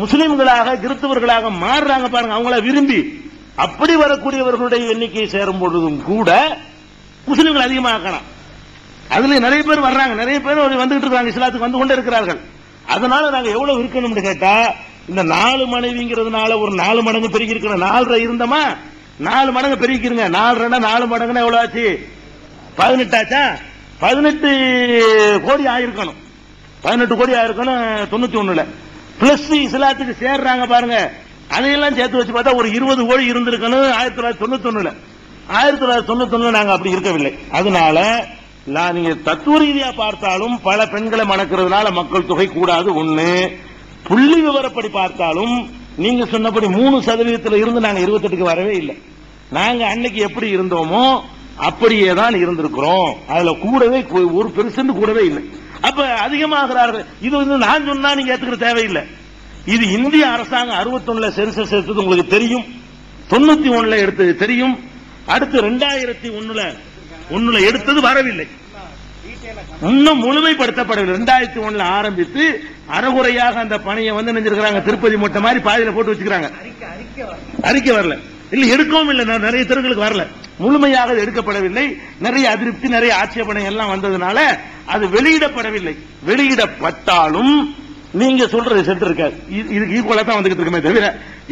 முஸ்லிம்களாக கிறிஸ்தவர்களாக மாறுறாங்க பாருங்க, அவங்கள விரும்பி. அப்படி வரக்கூடியவர்களுடைய எண்ணிக்கை சேரும் பொழுதும் கூட முஸ்லிம்கள் அதிகமாக்கலாம். அதுல நிறைய பேர் வர்றாங்க, நிறைய பேர் வந்துகிட்டு இருக்காங்க, இஸ்லாத்துக்கு வந்து கொண்டே இருக்கிறார்கள். அதனால நாங்க எவ்வளவு இருக்கணும்னு கேட்டா, இந்த 4 மனைவிங்கிறதுனால ஒரு 4 மடங்கு பெருகி இருக்கிற 4 இருந்தமா 4 மடங்கு பெருகிக்கிறங்க. 4 மடங்குன்னா எவ்வளவு ஆச்சு? 18 ஆச்சா? 18 கோடி ஆயிருக்கணும். 18 கோடி ஆயிருக்கணும் 91ல. பிளஸ் இஸ்லாத்துக்கு சேர்றாங்க பாருங்க, அதையெல்லாம் சேர்த்து வச்சு பார்த்தா ஒரு 20 கோடி இருந்திருக்கணும் 1991ல. 1991 நாங்க அப்படி இருக்கவில்லை. அதனால நீங்க தத்துவ ரீதியா பார்த்தாலும் பல பெண்களை மணக்கிறதுனால மக்கள் தொகை கூடாது ஒண்ணு. புள்ளி விவரப்படி பார்த்தாலும் நீங்க சொன்னபடி 3% இருந்து நாங்க 28க்கு வரவே இல்லை. நாங்க அன்னைக்கு எப்படி இருந்தோமோ அப்படியே தான் இருந்திருக்கிறோம். அதுல கூடவே ஒரு பெருசு கூடவே இல்லை. அப்ப அதிகமாகிறார்கள். இது வந்து நான் சொன்னா நீங்க ஏத்துக்கிற தேவையில்லை. இது இந்திய அரசாங்கம் 61ல சென்சஸ் எடுத்தது உங்களுக்கு தெரியும், 91ல எடுத்தது தெரியும், அடுத்து 2001ல எடுத்தது வரவில்லை, இன்னும் முழுமைப்படுத்தப்படவில்லை. 2001ல ஆரம்பித்து அறகுறையாக அந்த பணியை வந்து நினைச்சிருக்கிறாங்க, திருப்பதி மொட்டை மாதிரி பாதியில போட்டு வச்சுக்கிறாங்க. அறிக்கை வரல, இல்ல எடுக்கவும் இல்லை, நிறைய தெருக்களுக்கு வரல, முழுமையாக எடுக்கப்படவில்லை. நிறைய அதிருப்தி, நிறைய ஆட்சேபனை எல்லாம் வந்ததுனால அது வெளியிடப்படவில்லை. வெளியிடப்பட்டாலும் நீங்க சொல்ற ரிசல்ட் இருக்காது. இதுக்கு ஈக்குவலா தான் வந்துகிட்டு இருக்குமே தவிர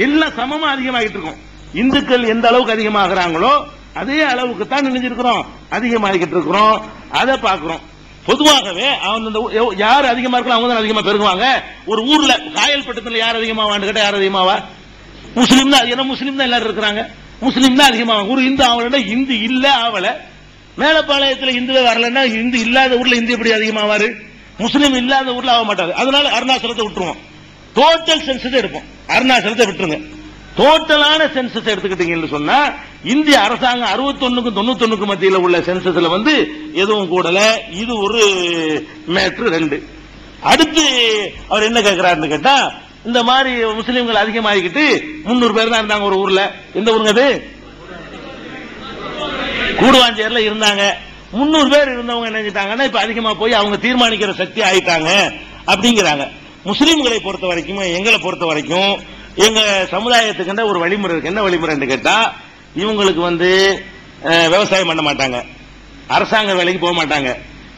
எல்லாம் சமமா அதிகமாகிட்டு இருக்கும். இந்துக்கள் எந்த அளவுக்கு அதிகமாகிறாங்களோ அதே அளவுக்கு தான் நினைஞ்சிருக்கிறோம், அதிகமாகிட்டு இருக்கிறோம். அதை பார்க்கிறோம். பொதுவாகவே யார் அதிகமா இருக்கலாம் அவங்க தான் அதிகமா பெருகுவாங்க. ஒரு ஊர்ல காயல்பட்டத்தில் யார் அதிகமாவான்னு கேட்டா யார் அதிகமாவா? முஸ்லீம் தான். ஏன்னா முஸ்லீம் தான் எல்லாரும் இருக்கிறாங்க, முஸ்லீம் தான் அதிகமாகும். ஒரு இந்து ஆவலன்னா இந்து இல்ல ஆவல. மேலப்பாளையத்தில் இந்துவே வரலன்னா இந்து இல்லாத ஊர்ல இந்து எப்படி அதிகமாவாரு? முஸ்லீம் இல்லாத ஊர்ல ஆக மாட்டாரு. அதனால அருணாச்சலத்தை விட்டுருவோம், டோட்டல் சென்சஸ் எடுப்போம். அருணாச்சலத்தை விட்டுருங்க. டோட்டலான சென்சஸ் எடுத்துக்கிட்டீங்கன்னு சொன்னா இந்திய அரசாங்கம் 61க்கும் 91க்கும் மத்தியில் உள்ள சென்சஸ்ல வந்து எதுவும் கூடல. இது ஒரு மேட்ரு 2. அடுத்து அவர் என்ன கேட்கிறாருன்னு கேட்டா, இந்த மாதிரி முஸ்லீம்கள் அதிகமாகிக்கிட்டு 300 பேர் தான் இருந்தாங்க ஒரு ஊர்ல. எந்த ஊருங்க அது? கூடுவாஞ்சேரியில இருந்தாங்க. 300 பேர் இருந்தவங்க என்ன செஞ்சிட்டாங்கன்னா இப்ப அதிகமா போய் அவங்க தீர்மானிக்கிற சக்தி ஆயிட்டாங்க அப்படிங்கிறாங்க. முஸ்லீம்களை பொறுத்த வரைக்கும், எங்களை பொறுத்த வரைக்கும் எங்க சமுதாயத்துக்கு ஒரு வழிமுறை இருக்கு. என்ன வழிமுறைன்னு கேட்டா, இவங்களுக்கு வந்து விவசாயம் பண்ண மாட்டாங்க, அரசாங்க வேலைக்கு போக மாட்டாங்க.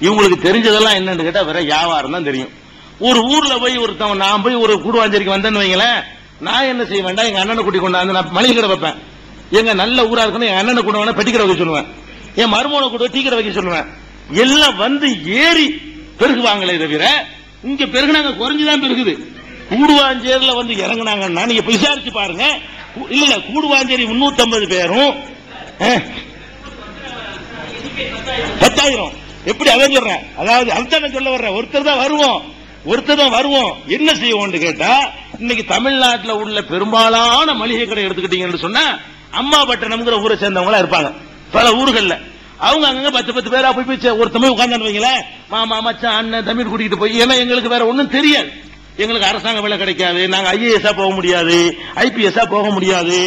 இவங்களுக்கு தெரிஞ்சதெல்லாம் என்னன்னு கேட்டா வேற வியாபாரம் தான் தெரியும். ஒரு ஊர்ல போய் ஒருத்தவன், நான் போய் ஒரு கூடுவாஞ்சேரிக்கு வந்தேன்னு வைங்களேன், நான் என்ன செய்ய வேண்டாம், எங்க அண்ணனை கூட்டி கொண்டாந்து நான் மளிகை கடை வைப்பேன். எங்க நல்ல ஊரா இருக்கணும், என் அண்ணனை கூட வேணா பெட்டி கடை வைக்க சொல்லுவேன், என் மருமகனை கூட டீ கடை வைக்க சொல்லுவேன். எல்லாம் வந்து ஏறி பெருகுவாங்களே தவிர இங்க பெருகுனாங்க குறைஞ்சுதான் பெருகுது. கூடுவாஞ்சேரியில வந்து இறங்குனாங்கன்னா நீங்க விசாரிச்சு பாருங்க. இல்ல கூடுவாஞ்சேரி 350 பேரும் 10,000 எப்படி அதான் சொல்றேன். அதாவது அதுதான் சொல்ல வர்றேன். ஒருத்தர் தான் வருவோம். என்ன செய்வோம் கேட்டா, இன்னைக்கு தமிழ்நாட்டில் உள்ள பெரும்பாலான மளிகை கடை எடுத்துக்கிட்டீங்கன்னு சொன்னா அம்மாபட்டணம்ங்கிற ஊரை சேர்ந்தவங்களா இருப்பாங்க. பல ஊர்கள்ல அவங்க அங்க 10 பேரா போய் ஒருத்தமே உட்கார்ந்து வைங்களேன், மாமா மச்சான் அண்ணன் தம்பி கூட்டிட்டு போய். ஏன்னா எங்களுக்கு வேற ஒன்னும் தெரியாது, எங்களுக்கு அரசாங்க வேலை கிடைக்காது, நாங்க ஐஏஎஸ் போக முடியாது, ஐபிஎஸ் போக முடியாது.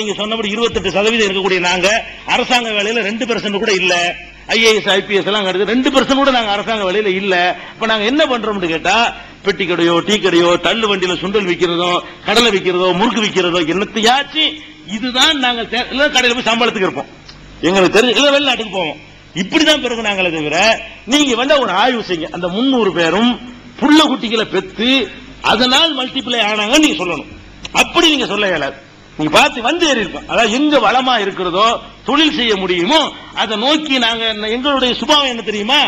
நீங்க சொன்னபடி 28% இருக்கக்கூடிய நாங்க அரசாங்க வேலையில 2% கூட இல்ல. ஐஏஎஸ் ஐபிஎஸ் எல்லாம் கிடையாது, 2% கூட நாங்க அரசாங்க வேலையில இல்ல. இப்ப நாங்க என்ன பண்றோம்னு கேட்டா, பெட்டி கடையோ டீ கடையோ தள்ளு வண்டியில சுண்டல் விற்கிறதோ கடலை விற்கிறதோ முறுக்கு விற்கிறதோ என்னத்தையாச்சு இதுதான் நாங்க கடையில போய் சம்பளத்துக்கு இருப்போம். எங்களுக்கு தெரிஞ்ச வெளிநாட்டுக்கு போவோம். இப்படிதான் பிறகு நாங்களே தவிர நீங்க வேண்டா ஒரு ஆய்வு செய்யுங்க. அந்த 300 பேரும் புள்ள குட்டிகளை பெற்று அதனால் மல்டிப்ளை ஆனாங்க நீங்க சொல்லணும். அப்படி நீங்க சொல்ல இயலாது. நீங்க பார்த்து வந்து ஏறி இருக்கோம். அதாவது எங்க வளமா இருக்கிறதோ தொழில் செய்ய முடியுமோ அதை நோக்கி நாங்க. எங்களுடைய சுபாவம் என்ன தெரியுமா?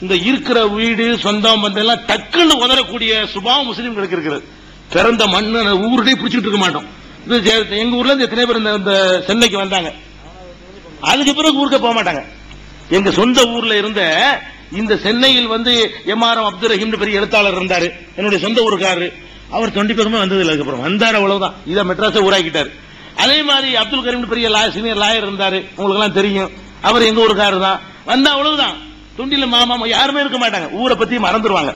இந்த இருக்கிற வீடு சொந்தம் எல்லாம் டக்குன்னு உதறக்கூடிய சுபாவம் முஸ்லீம்களுக்கு இருக்கிறது. பிறந்த மண்ணு ஊருடைய பிடிச்சிட்டு இருக்க மாட்டோம். எங்க ஊர்ல இருந்து எத்தனை பேர் இந்த சென்னைக்கு வந்தாங்க, அதுக்கு பிறகு ஊருக்கு போக மாட்டாங்க. எங்க சொந்த ஊர்ல இருந்த இந்த சென்னையில் வந்து எம்ஆர்எம் அப்துல் ரஹீம் பெரிய எழுத்தாளர் இருந்தாரு, என்னுடைய சொந்த ஊருக்காரரு. அவர் 20 பேருமே வந்தது இல்லை. அதுக்கப்புறம் வந்தார், அவ்வளவுதான். இதை மெட்ராஸை ஊராக்கிட்டாரு. அதே மாதிரி அப்துல் கரீம் பெரிய சீனியர் லாயர் இருந்தாரு, உங்களுக்கு எல்லாம் தெரியும். அவர் எங்க ஊருக்காரர் தான். வந்தா அவ்வளவுதான். தொண்டில மாமா யாருமே இருக்க மாட்டாங்க, ஊரை பத்தி மறந்துடுவாங்க.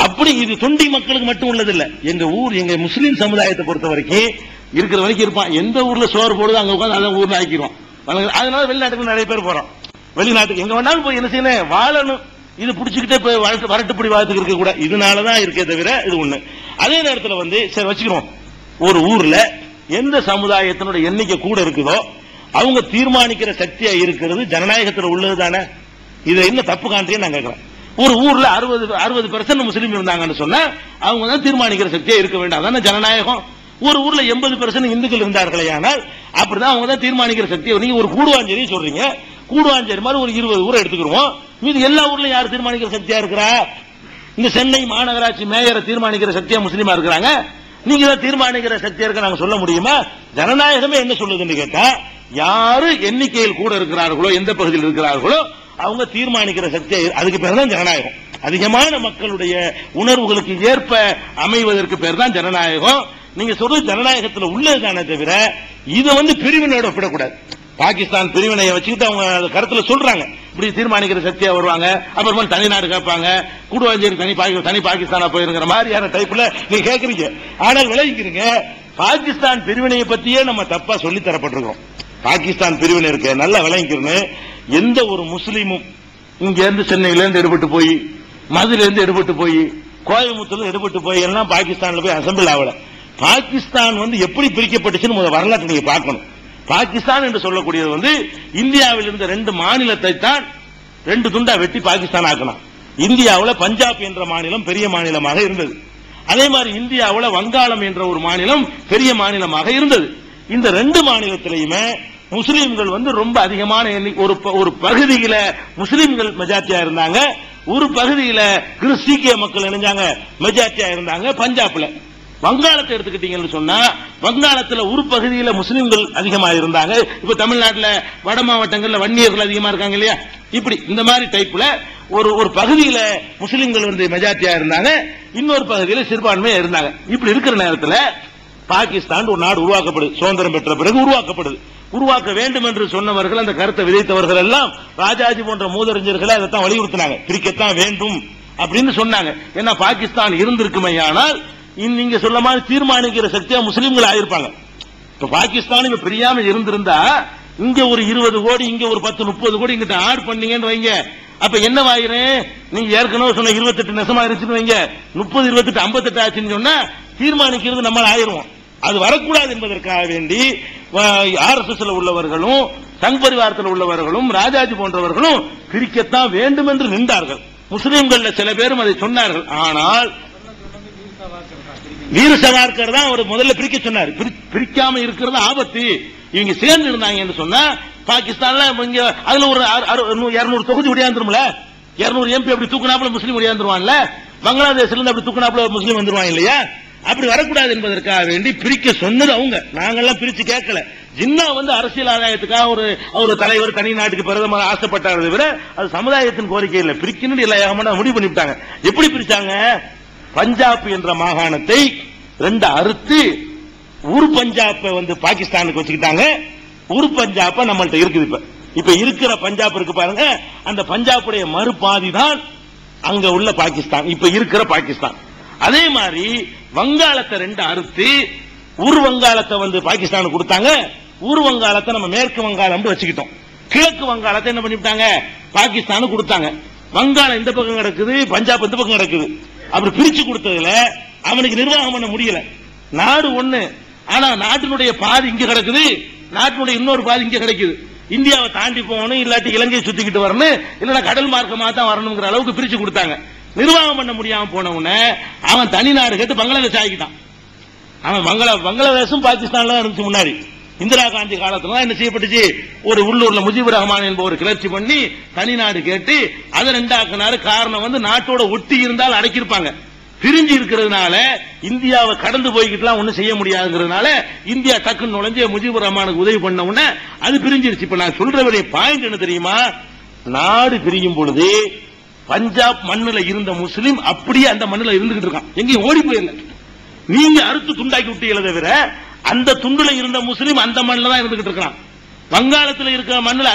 அப்படி இது தொண்டி மக்களுக்கு மட்டும் உள்ளது இல்ல. எங்க ஊர், எங்க முஸ்லீம் சமுதாயத்தை பொறுத்த வரைக்கும் இருக்கிற வரைக்கும் இருப்பான். எந்த ஊர்ல சோறு போடுது அங்க உட்காந்து அதை ஊர்ல ஆக்கிடுவான். அதனால வெளிநாட்டுக்கு நிறைய பேர் போறோம். வெளிநாட்டுக்கு எங்க வேணாலும் போய் என்ன செய்யணும், வாழணும். இது பிடிச்சிக்கிட்டே வரட்டுப்படி வாதத்துக்கு இருக்க கூட. இதனாலதான் இருக்கே தவிர இது ஒண்ணு. அதே நேரத்தில் வந்து சரி வச்சுக்கிறோம், ஒரு ஊர்ல எந்த சமுதாயத்தினுடைய எண்ணிக்கை கூட இருக்குதோ அவங்க தீர்மானிக்கிற சக்தியா இருக்கிறது ஜனநாயகத்தில் உள்ளது தானே. இது என்ன தப்பு காண்றேன்னு நான் கேட்கிறேன். ஒரு ஊர்ல 60% முஸ்லீம் இருந்தாங்கன்னு சொன்னா அவங்க தான் தீர்மானிக்கிற சக்தியா இருக்க வேண்டாம், அதான ஜனநாயகம். ஒரு ஊர்ல 80% இந்துக்கள் இருந்தார்களே, ஆனால் அப்படிதான் அவங்க தான் தீர்மானிக்கிற சக்தியை. நீங்க ஒரு கூடுவாஞ்சேரி சொல்றீங்க, கூடுவாஞ்சேரி மாதிரி ஒரு 20 ஊரை எடுத்துக்கிறோம், மீது எல்லா ஊர்லயும் யார் தீர்மானிக்கிற சக்தியா இருக்கிறா? இந்த சென்னை மாநகராட்சி மேயரை தீர்மானிக்கிற சக்தியா முஸ்லீமா இருக்கிறாங்க, நீங்க தான் தீர்மானிக்கிற சக்தியா இருக்க நாங்க சொல்ல முடியுமா? ஜனநாயகமே என்ன சொல்லுதுன்னு கேட்டா, யாரு எண்ணிக்கையில் கூட இருக்கிறார்களோ, எந்த பகுதியில் இருக்கிறார்களோ அவங்க தீர்மானிக்கிற சக்தி, அதுக்கு பேர் தான் ஜனநாயகம். அதிகமான மக்களுடைய உணர்வுகளுக்கு ஏற்ப அமைவதற்கு பேர் தான் ஜனநாயகம். நீங்க சொல்றது ஜனநாயகத்தில் உள்ளதுதானே தவிர இதை வந்து பிரிவினையோட ஒப்பிடக்கூடாது. பாகிஸ்தான் பிரிவினையை வச்சுக்கிட்டு அவங்க கருத்துல சொல்றாங்க, இப்படி தீர்மானிக்கிற சக்தியா வருவாங்க, அப்புறமா தனிநாடு கேட்பாங்க, கூடுவாஞ்சேரி தனி பாகிஸ்தானா போயிருங்கிற மாதிரியான டைப்ல நீங்க கேட்கறீங்க. ஆனால் விளைவிக்கிறீங்க, பாகிஸ்தான் பிரிவினையை பத்தியே நம்ம தப்பா சொல்லி தரப்பட்டிருக்கோம். பாகிஸ்தான் பிரிவினை இருக்கு நல்லா விளங்கிக்கிறேன்னு, எந்த ஒரு முஸ்லீமும் இங்க இருந்து சென்னையில இருந்து எடுபட்டு போய், மதுரையில இருந்து எடுபட்டு போய், கோயம்புத்தூர்ல எடுபட்டு போய் எல்லாம் பாகிஸ்தான்ல போய் அசம்பிள் ஆகல. பாகிஸ்தான் வந்து எப்படி பிரிக்கப்பட்டுச்சுன்னு முதல் வரலாற்றை நீங்க பார்க்கணும். பாகிஸ்தான் என்று சொல்லக்கூடியது வந்து இந்தியாவில் இருந்த 2 மாநிலத்தை தான் 2 துண்டா வெட்டி பாகிஸ்தான் ஆக்கணும். இந்தியாவில் பஞ்சாப் என்ற மாநிலம் பெரிய மாநிலமாக இருந்தது. அதே மாதிரி இந்தியாவில் வங்காளம் என்ற ஒரு மாநிலம் பெரிய மாநிலமாக இருந்தது. இந்த 2 மாநிலத்திலையுமே முஸ்லீம்கள் வந்து ரொம்ப அதிகமான ஒரு பகுதியில முஸ்லீம்கள் மெஜாரிட்டியா இருந்தாங்க, ஒரு பகுதியில சீக்கிய மக்கள் இணைஞ்சாங்க மெஜாரிட்டியா இருந்தாங்க. பஞ்சாப்ல வங்காளத்தை எடுத்துக்கிட்டீங்கன்னு சொன்னா வங்காளத்தில் ஒரு பகுதியில முஸ்லீம்கள் அதிகமா இருந்தாங்க. இப்ப தமிழ்நாட்டில் வட மாவட்டங்கள்ல வன்னியர்கள் அதிகமா இருக்காங்க இல்லையா, இப்படி இந்த மாதிரி டைப்ல ஒரு பகுதியில முஸ்லீம்கள் வந்து மெஜாரிட்டியா இருந்தாங்க, இன்னொரு பகுதியில சிறுபான்மையா இருந்தாங்க. இப்படி இருக்கிற நேரத்தில் பாகிஸ்தான் ஒரு நாடு உருவாக்கப்படுது, சுதந்திரம் பெற்ற பிறகு உருவாக்கப்படுது. உருவாக்க வேண்டும் என்று சொன்னவர்கள், அந்த கருத்தை விதைத்தவர்கள் எல்லாம் ராஜாஜி போன்ற மூதறிஞர்களை அதைத்தான் வலியுறுத்தினாங்க, பிரிக்கத்தான் வேண்டும் அப்படின்னு சொன்னாங்க. ஏன்னா பாகிஸ்தான் இருந்திருக்குமையானால் நீங்க சொல்ல மாதிரி தீர்மானிக்கிற சக்தியா முஸ்லீம்கள் ஆயிருப்பாங்க. இப்ப பாகிஸ்தான் இப்ப பிரியாம இருந்திருந்தா இங்க ஒரு 20 கோடி, இங்க ஒரு 10-30 கோடி இங்கிட்ட ஆட் பண்ணீங்கன்னு வைங்க, அப்ப என்னவாயிரும்? நீங்க ஏற்கனவே சொன்ன 28 நெசமா இருந்துச்சுன்னு வைங்க, 30, 28, 58 ஆச்சுன்னு சொன்னா தீர்மானிக்கிறது நம்ம ஆயிருவோம். அது வரக்கூடாது என்பதற்காக வேண்டி RSS உள்ளவர்களும் சங் பரிவாரத்தில் உள்ளவர்களும் ராஜாஜி போன்றவர்களும் பிரிக்கத்தான் வேண்டும் என்று நின்றார்கள். முஸ்லீம்கள் சில பேரும் அதை சொன்னார்கள். ஆனால் வீர சவார்கர் தான் ஒரு முதல்ல பிரிக்க சொன்னார். பிரிக்காம இருக்கிறது ஆபத்து, இவங்க சேர்ந்து இருந்தாங்க சொன்னா பாகிஸ்தான்ல அதுல ஒரு 200 தொகுதி உடையாந்துரும்ல, 200 MP அப்படி தூக்குனாப்புல முஸ்லீம் உடையாந்துருவான்ல, பங்களாதேஷ்ல இருந்து அப்படி தூக்குனாப்புல முஸ்லீம் வந்துருவாங்க இல்லையா. அப்படி வரக்கூடாது என்பதற்காக வேண்டி பிரிக்க சொன்னது அவங்க. நாங்கெல்லாம் பிரிச்சு கேட்கல. ஜின்னா வந்து அரசியல் ஆதாயத்துக்காக ஒரு தலைவர் தனி நாட்டுக்கு பிரதமர் ஆசைப்பட்டாரதை விட அது சமுதாயத்தின் கோரிக்கை இல்லை. பிரிக்கணும் இல்ல ஏகமான முடிவு பண்ணிவிட்டாங்க. எப்படி பிரிச்சாங்க? பஞ்சாப் என்ற மாகாணத்தை 2 அறுத்து ஒரு பஞ்சாப்பை வந்து பாகிஸ்தானுக்கு வச்சுக்கிட்டாங்க, ஒரு பஞ்சாப்ப நம்மள்ட்ட இருக்குது. இப்ப இருக்கிற பஞ்சாப் இருக்கு பாருங்க, அந்த பஞ்சாபுடைய மறுபாதி தான் அங்க உள்ள பாகிஸ்தான், இப்ப இருக்கிற பாகிஸ்தான். அதே மாதிரி வங்காளத்தை 2 அறுத்து ஒரு வங்காளத்தை வந்து பாகிஸ்தானுக்கு கொடுத்தாங்க, ஒரு வங்காளத்தை நம்ம மேற்கு வங்காளம் வச்சுக்கிட்டோம். கிழக்கு வங்காளத்தை என்ன பண்ணிவிட்டாங்க? பாகிஸ்தானுக்கு கொடுத்தாங்க. வங்காளம் இந்த பக்கம் கிடக்குது, பஞ்சாப் இந்த பக்கம் கிடக்குது. அப்படி பிரிச்சு கொடுத்ததுல அவனுக்கு நிர்வாகம் பண்ண முடியல. நாடு ஒண்ணு, ஆனா நாட்டினுடைய பாதி இங்க கிடக்குது, நாட்டினுடைய இன்னொரு பாதி இங்க கிடைக்குது. இந்தியாவை தாண்டி போகணும், இல்லாட்டி இலங்கையை சுத்திக்கிட்டு வரணும், இல்லைன்னா கடல் மார்க்கமா தான் வரணுங்கிற அளவுக்கு பிரிச்சு கொடுத்தாங்க. நிர்வாகம் பண்ண முடியாம போனவன அவன் தனி நாடு கேட்டு பங்களாதேஷ் ஆகிட்டான். அவன் பங்களாதேஷும் பாகிஸ்தான்ல இருந்துச்சு முன்னாடி. இந்திரா காந்தி காலத்துல என்ன செய்யப்பட்டுச்சு? ஒரு உள்ளூர்ல முஜிபுர் ரஹ்மான் என்பவர் கிளர்ச்சி பண்ணி தனி நாடு கேட்டு அதை 2 ஆக்கினாரு. காரணம் வந்து நாட்டோட ஒட்டி இருந்தால் அடக்கியிருப்பாங்க. பிரிஞ்சு இருக்கிறதுனால இந்தியாவை கடந்து போய்கிட்டுலாம் ஒன்னும் செய்ய முடியாதுங்கிறதுனால இந்தியா டக்குன்னு நுழைஞ்சு முஜிபுர் ரஹ்மானுக்கு உதவி பண்ண உடனே அது பிரிஞ்சிருச்சு. இப்ப நான் சொல்றவருடைய பாயிண்ட் என்ன தெரியுமா? நாடு பிரியும் பொழுது பஞ்சாப் மண்ணுல இருந்த முஸ்லீம் அப்படியே அந்த மண்ணுல இருந்துகிட்டு இருக்கான், எங்கேயும் ஓடி போயிடல. நீங்க அறுத்து துண்டாக்கி விட்டீங்களே தவிர அந்த துண்டுல இருந்த முஸ்லீம் அந்த மண்ணில தான் இருந்துகிட்டு இருக்கான். வங்காளத்தில் இருக்கிற மண்ணில்